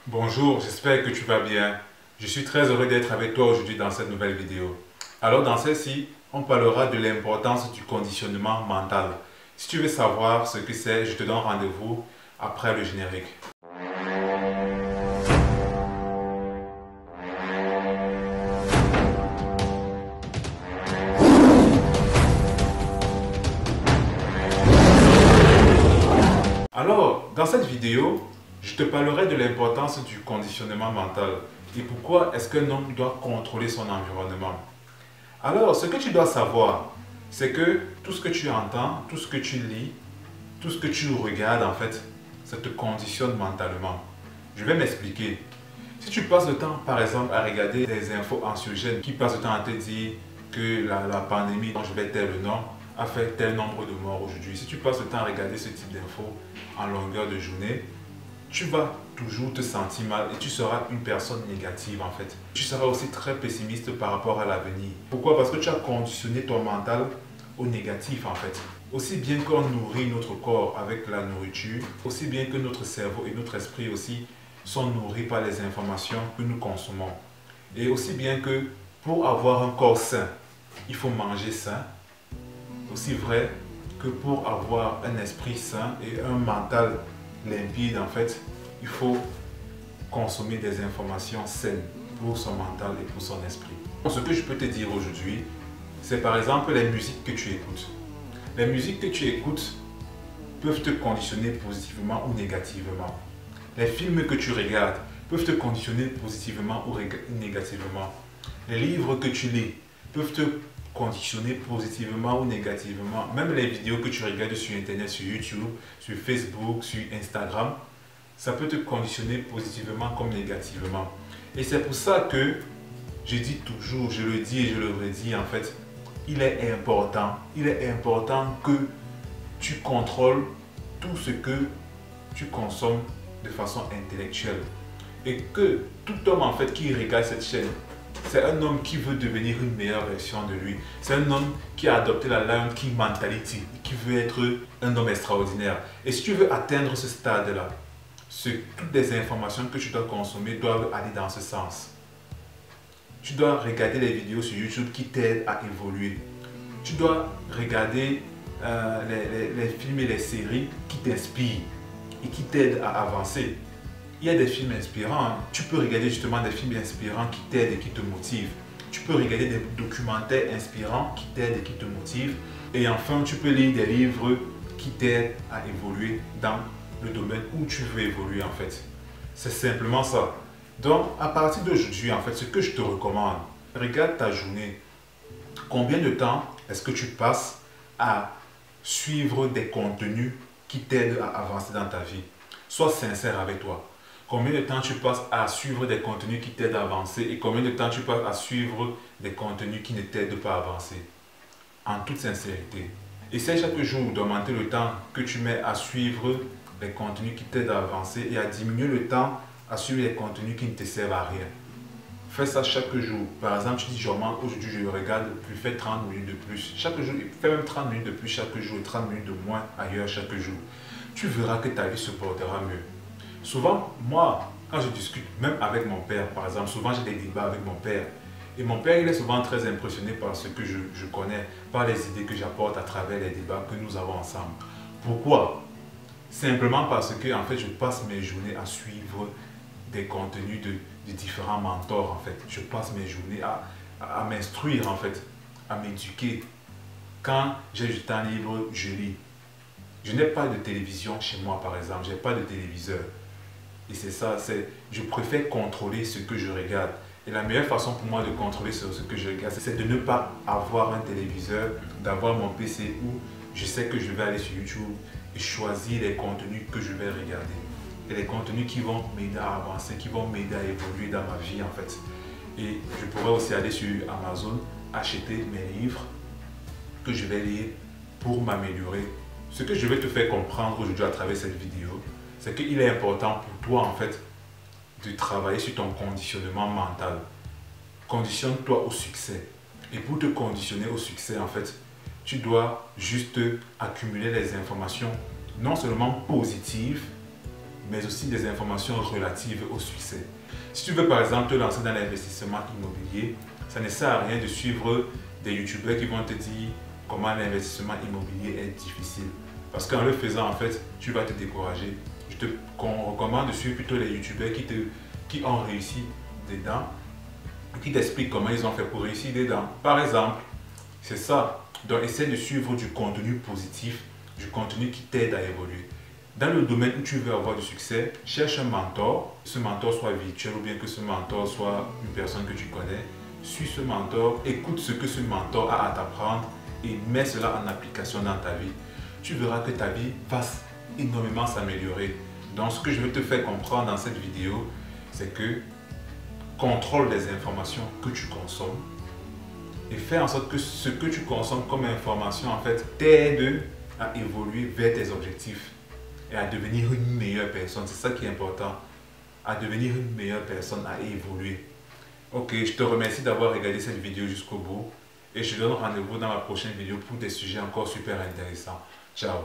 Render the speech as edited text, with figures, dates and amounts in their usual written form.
Bonjour, j'espère que tu vas bien. Je suis très heureux d'être avec toi aujourd'hui dans cette nouvelle vidéo. Alors dans celle-ci, on parlera de l'importance du conditionnement mental. Si tu veux savoir ce que c'est, je te donne rendez-vous après le générique. Alors, dans cette vidéo, je te parlerai de l'importance du conditionnement mental et pourquoi est-ce qu'un homme doit contrôler son environnement. Alors, ce que tu dois savoir, c'est que tout ce que tu entends, tout ce que tu lis, tout ce que tu regardes, en fait, ça te conditionne mentalement. Je vais m'expliquer. Si tu passes le temps, par exemple, à regarder des infos anxiogènes, qui passent le temps à te dire que la pandémie dont je vais taire le nom a fait tel nombre de morts aujourd'hui. Si tu passes le temps à regarder ce type d'infos en longueur de journée, tu vas toujours te sentir mal et tu seras une personne négative en fait. Tu seras aussi très pessimiste par rapport à l'avenir. Pourquoi? Parce que tu as conditionné ton mental au négatif en fait. Aussi bien qu'on nourrit notre corps avec la nourriture, aussi bien que notre cerveau et notre esprit aussi sont nourris par les informations que nous consommons. Et aussi bien que pour avoir un corps sain, il faut manger sain. Aussi vrai que pour avoir un esprit sain et un mental limpide, en fait, il faut consommer des informations saines pour son mental et pour son esprit. Ce que je peux te dire aujourd'hui, c'est par exemple les musiques que tu écoutes. Les musiques que tu écoutes peuvent te conditionner positivement ou négativement. Les films que tu regardes peuvent te conditionner positivement ou négativement. Les livres que tu lis peuvent te conditionner positivement ou négativement. Même les vidéos que tu regardes sur Internet, sur YouTube, sur Facebook, sur Instagram, ça peut te conditionner positivement comme négativement. Et c'est pour ça que je dis toujours, je le dis et je le redis en fait, il est important que tu contrôles tout ce que tu consommes de façon intellectuelle. Et que tout homme en fait qui regarde cette chaîne, c'est un homme qui veut devenir une meilleure version de lui. C'est un homme qui a adopté la Lion King mentality, qui veut être un homme extraordinaire. Et si tu veux atteindre ce stade-là, toutes les informations que tu dois consommer doivent aller dans ce sens. Tu dois regarder les vidéos sur YouTube qui t'aident à évoluer. Tu dois regarder les films et les séries qui t'inspirent et qui t'aident à avancer. Il y a des films inspirants. Tu peux regarder justement des films inspirants qui t'aident et qui te motivent. Tu peux regarder des documentaires inspirants qui t'aident et qui te motivent. Et enfin, tu peux lire des livres qui t'aident à évoluer dans le domaine où tu veux évoluer en fait. C'est simplement ça. Donc, à partir d'aujourd'hui, en fait, ce que je te recommande, regarde ta journée. Combien de temps est-ce que tu passes à suivre des contenus qui t'aident à avancer dans ta vie? Sois sincère avec toi. Combien de temps tu passes à suivre des contenus qui t'aident à avancer et combien de temps tu passes à suivre des contenus qui ne t'aident pas à avancer? En toute sincérité. Essaie chaque jour d'augmenter le temps que tu mets à suivre les contenus qui t'aident à avancer et à diminuer le temps à suivre les contenus qui ne te servent à rien. Fais ça chaque jour. Par exemple, tu dis, aujourd'hui je regarde plus, fais 30 minutes de plus. Chaque jour, fais même 30 minutes de plus chaque jour et 30 minutes de moins ailleurs chaque jour. Tu verras que ta vie se portera mieux. Souvent, moi, quand je discute, même avec mon père, par exemple, souvent j'ai des débats avec mon père. Et mon père, il est souvent très impressionné par ce que je connais, par les idées que j'apporte à travers les débats que nous avons ensemble. Pourquoi? Simplement parce que, en fait, je passe mes journées à suivre des contenus de différents mentors, en fait. Je passe mes journées à m'instruire, en fait, à m'éduquer. Quand j'ai du temps libre, je lis. Je n'ai pas de télévision chez moi, par exemple. Je n'ai pas de téléviseur. Et c'est ça, je préfère contrôler ce que je regarde. Et la meilleure façon pour moi de contrôler ce que je regarde, c'est de ne pas avoir un téléviseur, d'avoir mon PC où je sais que je vais aller sur YouTube et choisir les contenus que je vais regarder. Et les contenus qui vont m'aider à avancer, qui vont m'aider à évoluer dans ma vie en fait. Et je pourrais aussi aller sur Amazon, acheter mes livres que je vais lire pour m'améliorer. Ce que je vais te faire comprendre aujourd'hui à travers cette vidéo, c'est qu'il est important pour toi en fait de travailler sur ton conditionnement mental. Conditionne-toi au succès. Et pour te conditionner au succès en fait, tu dois juste accumuler les informations non seulement positives, mais aussi des informations relatives au succès. Si tu veux par exemple te lancer dans l'investissement immobilier, ça ne sert à rien de suivre des youtubeurs qui vont te dire comment l'investissement immobilier est difficile. Parce qu'en le faisant, en fait, tu vas te décourager. Je te recommande de suivre plutôt les youtubeurs qui ont réussi dedans, qui t'expliquent comment ils ont fait pour réussir dedans. Par exemple, c'est ça. Donc, essaie de suivre du contenu positif, du contenu qui t'aide à évoluer. Dans le domaine où tu veux avoir du succès, cherche un mentor. Que ce mentor soit virtuel ou bien que ce mentor soit une personne que tu connais. Suis ce mentor, écoute ce que ce mentor a à t'apprendre et mets cela en application dans ta vie. Tu verras que ta vie va énormément s'améliorer. Donc, ce que je veux te faire comprendre dans cette vidéo, c'est que contrôle les informations que tu consommes et fais en sorte que ce que tu consommes comme information en fait t'aide à évoluer vers tes objectifs et à devenir une meilleure personne. C'est ça qui est important, à devenir une meilleure personne, à évoluer. Ok, je te remercie d'avoir regardé cette vidéo jusqu'au bout et je te donne rendez-vous dans ma prochaine vidéo pour des sujets encore super intéressants. Ciao.